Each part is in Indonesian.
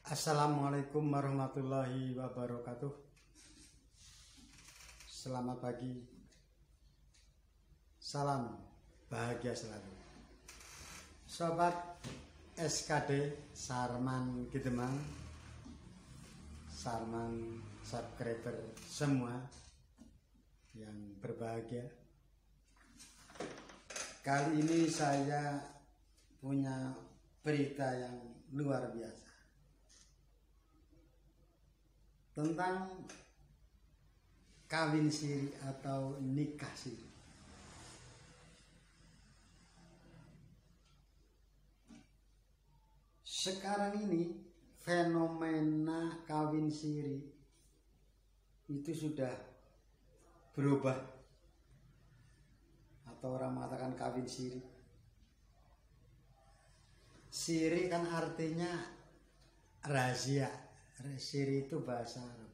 Assalamualaikum warahmatullahi wabarakatuh. Selamat pagi. Salam bahagia selalu. Sobat SKD Sarman Kidemang, Sarman subscriber semua yang berbahagia. Kali ini saya punya berita yang luar biasa tentang kawin siri atau nikah siri. Sekarang ini fenomena kawin siri itu sudah berubah, atau orang mengatakan kawin siri. Siri kan artinya rahasia. Siri itu bahasa Arab.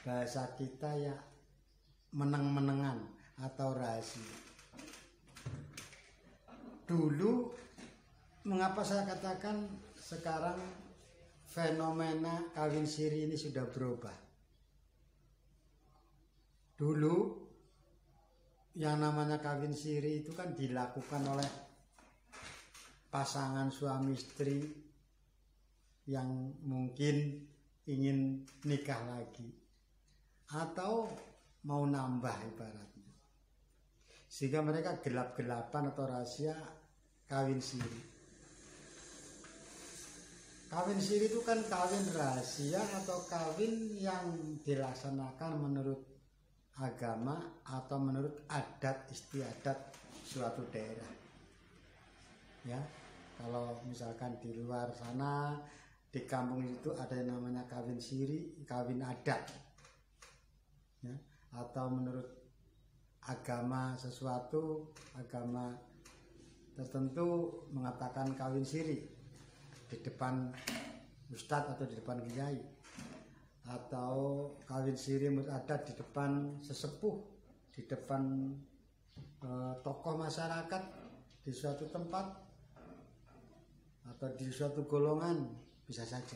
Bahasa kita ya meneng-menengan atau rahasia. Dulu, mengapa saya katakan sekarang fenomena kawin siri ini sudah berubah. Dulu yang namanya kawin siri itu kan dilakukan oleh pasangan suami istri yang mungkin ingin nikah lagi atau mau nambah ibaratnya, sehingga mereka gelap-gelapan atau rahasia kawin siri. Kawin siri itu kan kawin rahasia atau kawin yang dilaksanakan menurut agama atau menurut adat istiadat suatu daerah. Ya, kalau misalkan di luar sana, di kampung itu ada yang namanya kawin siri, kawin adat, ya, atau menurut agama sesuatu, agama tertentu mengatakan kawin siri di depan ustadz atau di depan kiai, atau kawin siri menurut adat di depan sesepuh, di depan tokoh masyarakat di suatu tempat atau di suatu golongan. Bisa saja.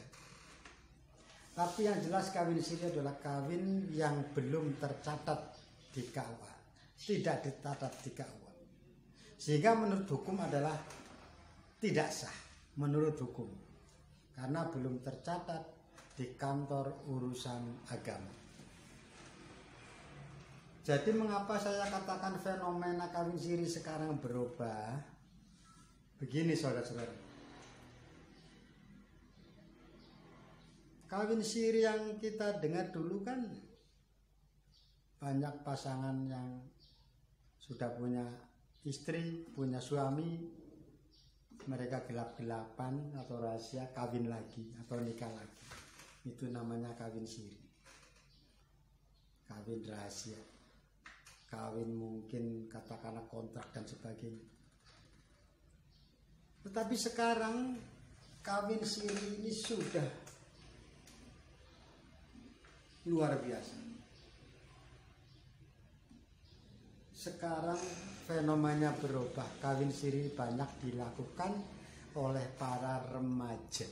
Tapi yang jelas kawin siri adalah kawin yang belum tercatat di KUA, tidak dicatat di KUA, sehingga menurut hukum adalah tidak sah menurut hukum karena belum tercatat di kantor urusan agama. Jadi mengapa saya katakan fenomena kawin siri sekarang berubah? Begini saudara-saudara, kawin siri yang kita dengar dulu kan banyak pasangan yang sudah punya istri, punya suami, mereka gelap-gelapan atau rahasia kawin lagi atau nikah lagi. Itu namanya kawin siri, kawin rahasia, kawin mungkin katakanlah kontrak dan sebagainya. Tetapi sekarang kawin siri ini sudah luar biasa. Sekarang fenomenanya berubah. Kawin siri banyak dilakukan oleh para remaja.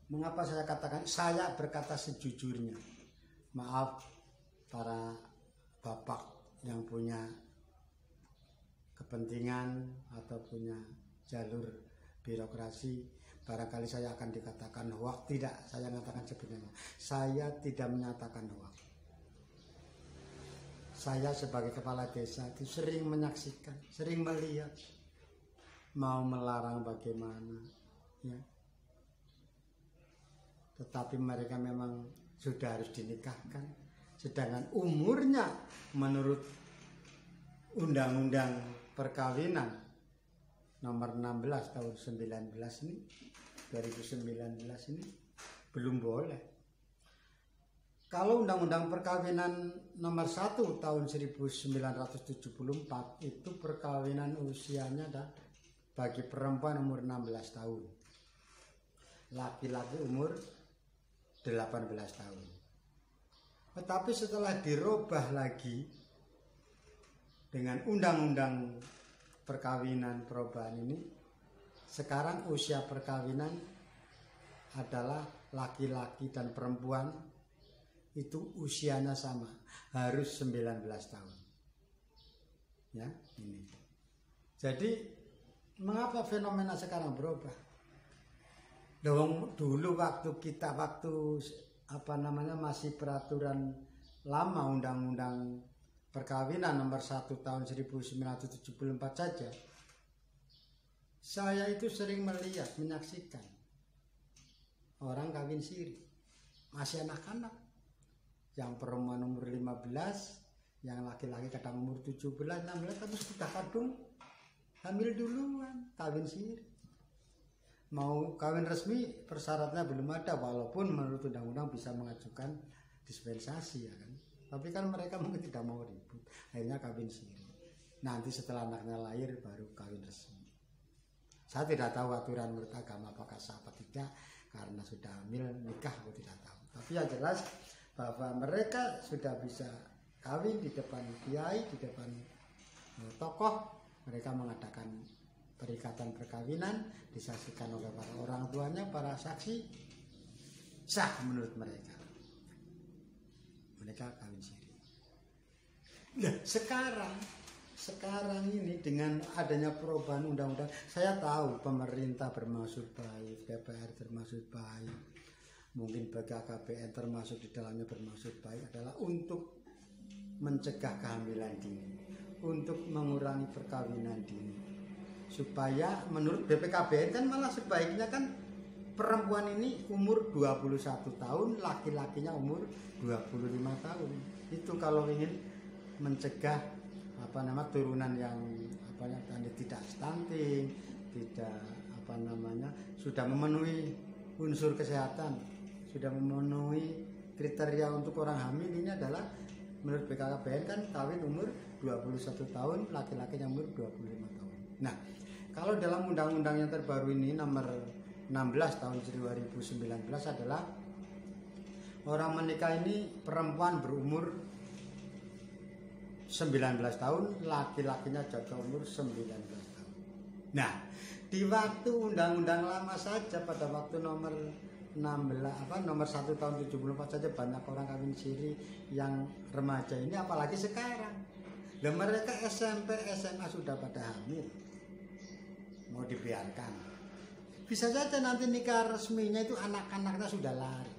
Mengapa saya katakan? Saya berkata sejujurnya. Maaf para bapak yang punya kepentingan atau punya jalur birokrasi, barangkali saya akan dikatakan hoax. Tidak, saya mengatakan sebenarnya saya tidak menyatakan hoax. Saya sebagai kepala desa itu sering menyaksikan, sering melihat, mau melarang bagaimana, ya. Tetapi mereka memang sudah harus dinikahkan, sedangkan umurnya menurut Undang-Undang Perkawinan nomor 16 tahun 19 ini, 2019 ini belum boleh. Kalau Undang-Undang Perkawinan nomor 1 tahun 1974 itu perkawinan usianya ada bagi perempuan umur 16 tahun, laki-laki umur 18 tahun. Tetapi setelah dirubah lagi dengan Undang-Undang Perkawinan perubahan ini, Sekarang usia perkawinan adalah laki-laki dan perempuan itu usianya sama, harus 19 tahun. Ya, ini. Jadi mengapa fenomena sekarang berubah? Dulu waktu masih peraturan lama, undang-undang perkawinan nomor 1 tahun 1974 saja, saya itu sering melihat, menyaksikan orang kawin siri, masih anak-anak, yang perempuan umur 15, yang laki-laki kadang umur 17, 16, tapi sudah kadung hamil duluan, kawin siri. Mau kawin resmi persyaratnya belum ada, walaupun menurut undang-undang bisa mengajukan dispensasi, ya kan. Tapi kan mereka mungkin tidak mau ribut, akhirnya kawin siri. Nanti setelah anaknya lahir baru kawin resmi. Saya tidak tahu aturan menurut agama apakah sah atau tidak, karena sudah hamil nikah aku tidak tahu. Tapi yang jelas bahwa mereka sudah bisa kawin di depan kiai, di depan tokoh, mereka mengadakan perikatan perkawinan, disaksikan oleh para orang tuanya, para saksi, sah menurut mereka. Mereka kawin siri. Nah, sekarang ini dengan adanya perubahan undang-undang, saya tahu pemerintah bermaksud baik, DPR bermaksud baik, mungkin BKKBN termasuk di dalamnya bermaksud baik, adalah untuk mencegah kehamilan dini, untuk mengurangi perkawinan dini, supaya menurut BPKBN kan malah sebaiknya kan perempuan ini umur 21 tahun, laki-lakinya umur 25 tahun. Itu kalau ingin mencegah turunan yang tidak stunting, tidak sudah memenuhi unsur kesehatan, sudah memenuhi kriteria untuk orang hamil. Ini adalah menurut BKKBN kan kawin umur 21 tahun, laki-lakinya umur 25 tahun. Nah, kalau dalam undang-undang yang terbaru ini nomor 16 tahun 2019 adalah orang menikah ini perempuan berumur 19 tahun, laki-lakinya jatuh umur 19 tahun. Nah, di waktu undang-undang lama saja pada waktu nomor 1 tahun 74 saja banyak orang kawin siri yang remaja ini, apalagi sekarang. Dan mereka SMP, SMA sudah pada hamil. Mau dibiarkan. Bisa saja nanti nikah resminya itu anak-anaknya sudah lari.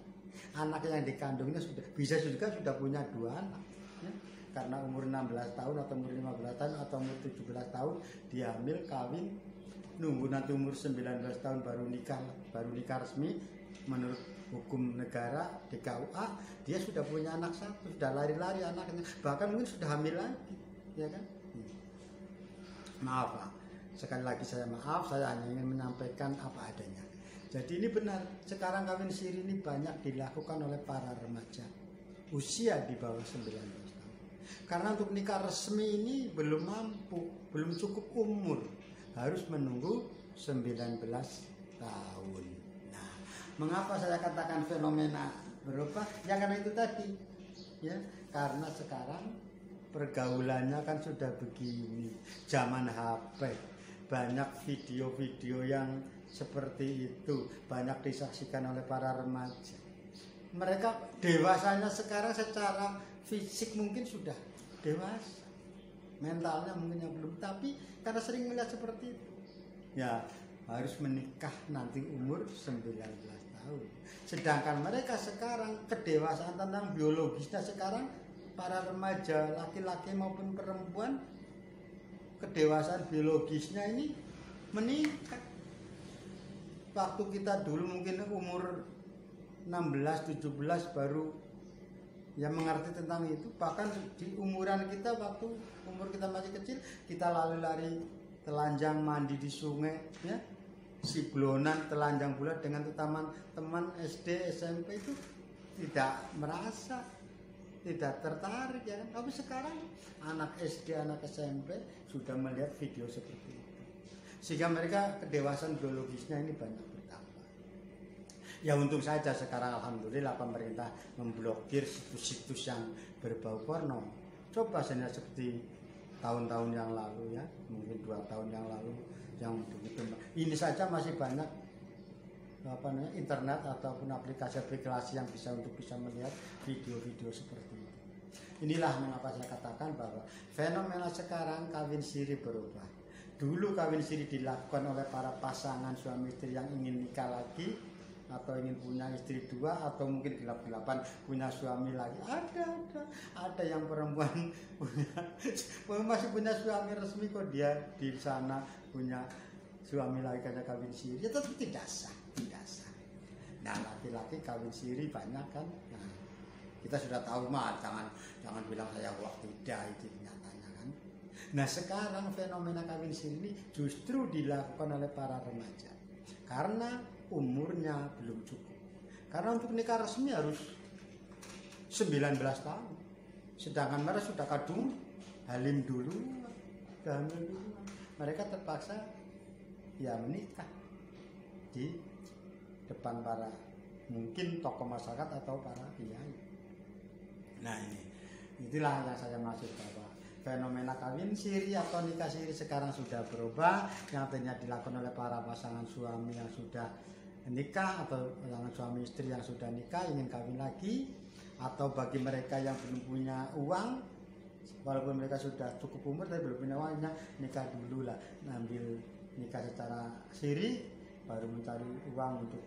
Anak yang dikandungnya bisa juga sudah punya 2 anak. Ya. Karena umur 16 tahun atau umur 15 tahun atau umur 17 tahun dia hamil, kawin, nunggu nanti umur 19 tahun baru nikah resmi menurut hukum negara di KUA, dia sudah punya anak 1, sudah lari-lari anaknya, bahkan mungkin sudah hamil lagi, ya kan? Maaf Pak, sekali lagi saya maaf, saya hanya ingin menyampaikan apa adanya. Jadi ini benar, sekarang kawin siri ini banyak dilakukan oleh para remaja usia di bawah 19 tahun. Karena untuk nikah resmi ini belum mampu, belum cukup umur, harus menunggu 19 tahun. Nah, mengapa saya katakan fenomena berubah? Ya karena itu tadi, ya karena sekarang pergaulannya kan sudah begini, zaman HP, banyak video-video yang seperti itu, banyak disaksikan oleh para remaja. Mereka dewasanya sekarang secara fisik mungkin sudah dewasa, mentalnya mungkin yang belum, tapi karena sering melihat seperti itu, ya harus menikah nanti umur 19 tahun. Sedangkan mereka sekarang kedewasaan tentang biologisnya sekarang, para remaja laki-laki maupun perempuan, kedewasaan biologisnya ini meningkat. Waktu kita dulu mungkin umur 16-17 baru yang mengerti tentang itu, bahkan di umuran kita waktu umur kita masih kecil, kita lari-lari telanjang mandi di sungai, ya, siblonan telanjang bulat dengan teman SD SMP itu tidak merasa, tidak tertarik, ya kan? Tapi sekarang anak SD, anak SMP sudah melihat video seperti itu, sehingga mereka kedewasaan biologisnya ini banyak bertambah. Ya untung saja sekarang alhamdulillah pemerintah memblokir situs-situs yang berbau porno. Coba saja seperti tahun-tahun yang lalu ya, mungkin 2 tahun yang lalu yang begitu. Ini saja masih banyak internet ataupun aplikasi-aplikasi yang bisa melihat video-video seperti itu. Inilah mengapa saya katakan bahwa fenomena sekarang kawin siri berubah. Dulu kawin siri dilakukan oleh para pasangan suami istri yang ingin nikah lagi, atau ingin punya istri 2, atau mungkin gelap-gelapan punya suami lagi. Ada yang perempuan masih punya suami resmi kok, dia di sana punya suami lagi karena kawin siri. Ya tetap tidak sah. Nah, laki-laki kawin siri banyak kan. Nah, kita sudah tahu mah, jangan bilang saya waktu tidak, itu nyatanya kan. Nah, sekarang fenomena kawin siri ini justru dilakukan oleh para remaja karena umurnya belum cukup. Karena untuk nikah resmi harus 19 tahun. Sedangkan mereka sudah kadung, halim dulu, hamil dulu. Mereka terpaksa ya menikah di depan para mungkin tokoh masyarakat atau para kiai. Nah, itulah yang saya maksud bahwa fenomena kawin siri atau nikah siri sekarang sudah berubah. Yang tadinya dilakukan oleh para pasangan suami yang sudah nikah atau pasangan suami istri yang sudah nikah ingin kawin lagi, atau bagi mereka yang belum punya uang, walaupun mereka sudah cukup umur tapi belum punya uangnya, nikah dulu lah, ambil nikah secara siri baru mencari uang untuk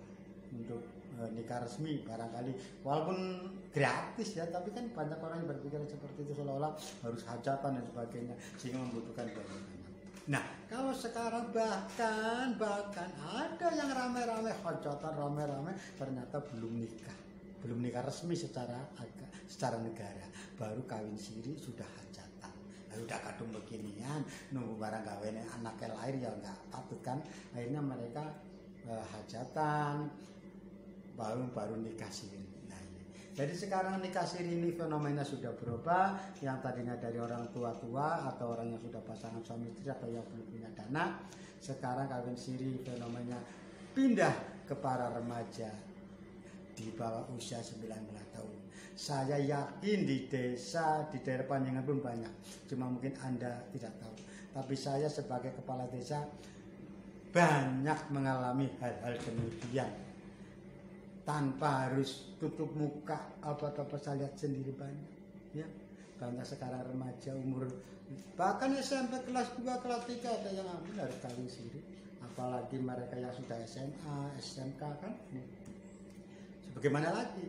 nikah resmi barangkali, walaupun gratis ya, tapi kan banyak orang yang berpikir seperti itu, seolah-olah harus hajatan dan sebagainya sehingga membutuhkan banyak. Nah, kalau sekarang bahkan ada yang ramai-ramai hajatan, ramai-ramai ternyata belum nikah resmi secara negara, baru kawin siri sudah hajatan. Udah kadung beginian, nunggu barang gawe anaknya lahir ya nggak patut kan, akhirnya mereka hajatan baru nikah siri. Nah, jadi sekarang nikah siri ini fenomena sudah berubah, yang tadinya dari orang tua atau orang yang sudah pasangan suami istri atau yang belum punya dana, sekarang kawin siri fenomena pindah ke para remaja di bawah usia 19 tahun. Saya yakin di desa, di daerah Panjenengan pun banyak, cuma mungkin Anda tidak tahu. Tapi saya sebagai kepala desa banyak mengalami hal-hal demikian tanpa harus tutup muka, apa-apa saya lihat sendiri banyak ya. Banyak sekarang remaja umur bahkan SMP kelas 2, kelas 3 ada yang ambil harus kawin siri, apalagi mereka yang sudah SMA, SMK kan. Bagaimana lagi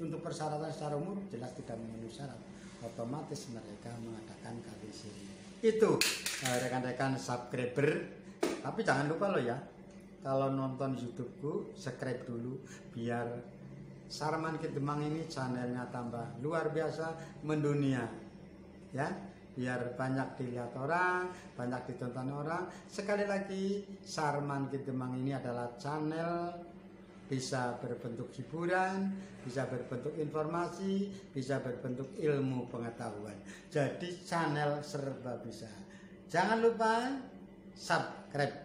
untuk persyaratan secara umur jelas tidak memenuhi syarat, otomatis mereka mengadakan kawin siri. Itu rekan-rekan subscriber. Tapi jangan lupa loh ya, kalau nonton YouTubeku subscribe dulu biar Sarman Kidemang ini channelnya tambah luar biasa mendunia ya, biar banyak dilihat orang, banyak ditonton orang. Sekali lagi, Sarman Kidemang ini adalah channel bisa berbentuk hiburan, bisa berbentuk informasi, bisa berbentuk ilmu pengetahuan. Jadi channel serba bisa. Jangan lupa subscribe.